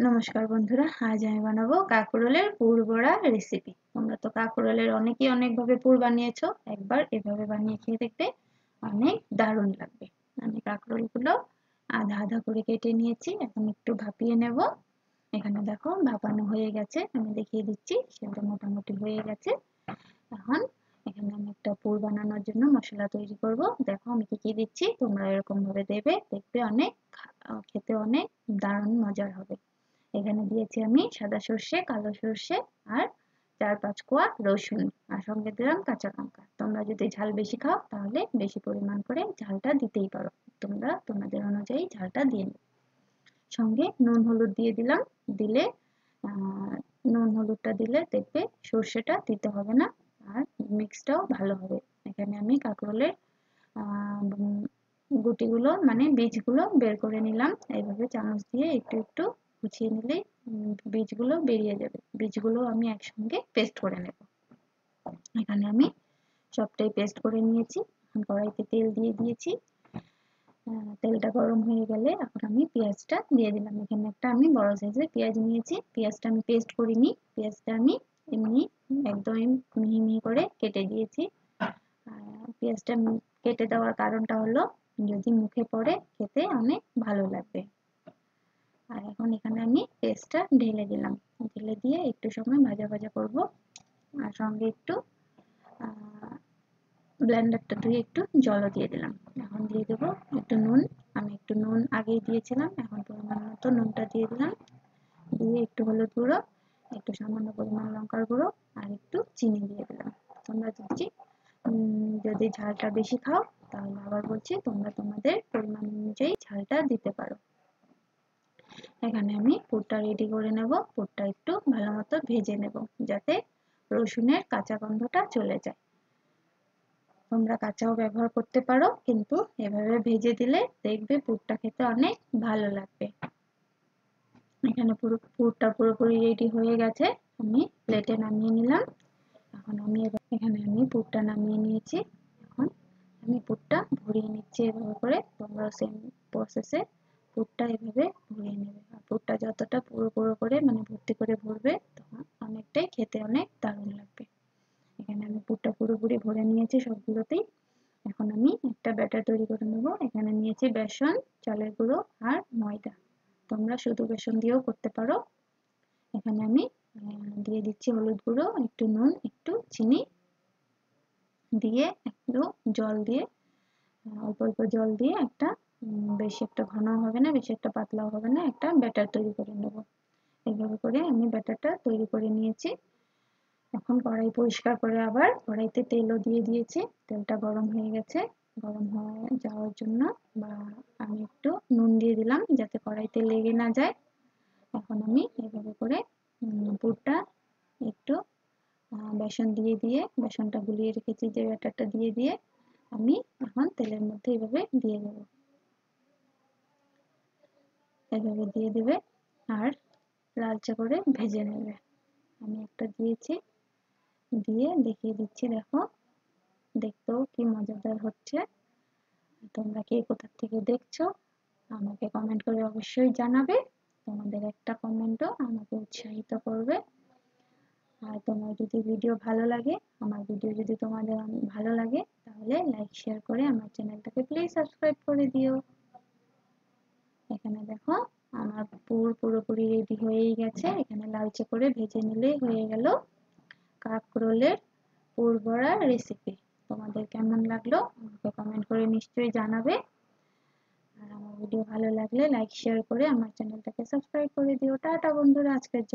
নমস্কার বন্ধুরা, আজ আমি বানাবো কাঁকরোলের পুর বড়া রেসিপি। তোমরা তো কাঁকরোলের অনেকভাবে পুর বানিয়েছো, একবার এভাবে বানিয়ে খেয়ে দেখবে, অনেক দারুণ লাগবে। আমি কাঁকরোলগুলো আধা আধা করে কেটে নিয়েছি, এখন একটু ভাপিয়ে নেব। এখানে দেখো ভাপানো হয়ে গেছে, আমি দেখিয়ে দিচ্ছি, সেটা মোটামুটি হয়ে গেছে। এখন এখানে আমি একটা পুর বানানোর জন্য মশলা তৈরি করব। দেখো আমি কি দিচ্ছি, তোমরা এরকম ভাবে দেবে, দেখবে খেতে অনেক দারুণ মজার হবে। এখানে দিয়েছি আমি সাদা সর্ষে, কালো সর্ষে আর 4-5 কোয়া রসুন, আর সঙ্গে দিলাম কাঁচা লঙ্কা। তোমরা যদি ঝাল বেশি খাও তাহলে বেশি পরিমাণ করে ঝালটা দিতেই পারো, তোমরা তোমাদের অনুযায়ী ঝালটা দিয়ে নেবে। সঙ্গে নুন হলুদ দিয়ে দিলাম। দিলে নুন হলুদটা দিলে দেখবে সর্ষেটা দিতে হবে না, আর মিক্সটাও ভালো হবে। এখানে আমি কাঁকরোলের গুটিগুলো মানে বীজগুলো বের করে নিলাম। এইভাবে চামচ দিয়ে একটু একটু কুচিয়ে নিলেই বীজগুলো বেরিয়ে যাবে। বীজগুলো আমি একসঙ্গে পেস্ট করে নেব। এখানে আমি সবটাই পেস্ট করে নিয়েছি। এখন কড়াইতে তেল দিয়ে দিয়েছি। তেলটা গরম হয়ে গেলে এখন আমি পেঁয়াজটা দিয়ে দিলাম। এখানে একটা আমি বড় সাইজের পেঁয়াজ নিয়েছি। পেঁয়াজটা আমি পেস্ট করিনি, পেঁয়াজটা আমি এমনি একদম মিহি মিহি করে কেটে দিয়েছি। পেঁয়াজটা কেটে দেওয়ার কারণটা হলো, যদি মুখে পড়ে খেতে অনেক ভালো লাগবে। আর এখন এখানে আমি পেস্টটা ঢেলে দিলাম। ঢেলে দিয়ে একটু সময় ভাজা ভাজা করব, আর সঙ্গে একটু ব্লেন্ডারটা ধুয়ে একটু জলও দিয়ে দিলাম। এখন দিয়ে দেবো একটু নুন। আমি একটু নুন আগেই দিয়েছিলাম, এখন পরিমাণ মতো নুনটা দিয়ে দিলাম। দিয়ে একটু হলুদ গুঁড়ো, একটু সামান্য পরিমাণ লঙ্কার গুঁড়ো আর একটু চিনি দিয়ে দিলাম। তোমরা যদি ঝালটা বেশি খাও তাহলে আবার বলছি, তোমরা তোমাদের পরিমাণ অনুযায়ী ঝালটা দিতে পারো। এখানে আমি পুরটা রেডি করে নেব। পুরটা একটু ভালো মতো ভেজে নেব, যাতে রসুনের কাঁচা গন্ধটা চলে যায়। তোমরা কাঁচাও ব্যবহার করতে পারো, কিন্তু এভাবে ভেজে দিলে দেখবে পুরটা খেতে অনেক ভালো লাগবে। এখানে পুরটা পুরোপুরি রেডি হয়ে গেছে, আমি প্লেটে নামিয়ে নিলাম। এখন এখানে আমি পুরটা নামিয়ে নিয়েছি। এখন আমি পুরটা ভরিয়ে নিচ্ছি এভাবে করে। তোমরা সেম প্রসেসে পুরটা এভাবে ভরিয়ে নেবে। আর পুরটা যতটা পুরো করে মানে ভর্তি করে ভরবে, তখন অনেকটাই খেতে অনেক দারুণ লাগবে। এখানে আমি পুরটা পুরোপুরি ভরে নিয়েছি সবগুলোতেই। এখন আমি একটা ব্যাটার তৈরি করে নেব। এখানে নিয়েছি বেসন, চালের গুঁড়ো আর ময়দা। তোমরা শুধু বেসন দিয়েও করতে পারো। এখানে আমি দিয়ে দিচ্ছি হলুদ গুঁড়ো, একটু নুন, একটু চিনি দিয়ে একটু জল দিয়ে, অল্প অল্প জল দিয়ে একটা বেশি একটা ঘন হবে না, বেশি একটা পাতলাও হবে না, একটা ব্যাটার তৈরি করে নেব। এইভাবে করে আমি ব্যাটারটা তৈরি করে নিয়েছি। এখন কড়াই পরিষ্কার করে আবার কড়াইতে তেলও দিয়ে দিয়েছি। তেলটা গরম হয়ে গেছে। গরম হয়ে যাওয়ার জন্য আমি একটু নুন দিয়ে দিলাম, যাতে কড়াইতে লেগে না যায়। এখন আমি এভাবে করে পুরটা একটু বেসন দিয়ে বেসনটা গুলিয়ে রেখেছি যে ব্যাটারটা দিয়ে আমি এখন তেলের মধ্যে এভাবে দিয়ে দেব। এভাবে দিয়ে দেবে আর লালচে করে ভেজে নেবে। আমি একটা দিয়েছি, দিয়ে দেখিয়ে দিচ্ছি, দেখো দেখতেও কি মজাদার হচ্ছে। তোমরা কে কোথা থেকে দেখছো আমাকে কমেন্ট করে অবশ্যই জানাবে। তোমাদের একটা কমেন্টও আমাকে উৎসাহিত করবে। আর তোমার যদি ভিডিও ভালো লাগে, আমার ভিডিও যদি তোমাদের ভালো লাগে, তাহলে লাইক শেয়ার করে আমার চ্যানেলটাকে প্লিজ সাবস্ক্রাইব করে দিও। এখানে দেখো আমার পুরোপুরি রেডি হয়েই গেছে। এখানে লালচে করে ভেজে নিলেই হয়ে গেল কাঁকরোলের পুর বড়া রেসিপি। তোমাদের কেমন লাগলো আমাকে কমেন্ট করে নিশ্চয়ই জানাবে। আর আমার ভিডিও ভালো লাগলে লাইক শেয়ার করে আমার চ্যানেলটাকে সাবস্ক্রাইব করে দিও। টাটা বন্ধুরা, আজকের জন্য।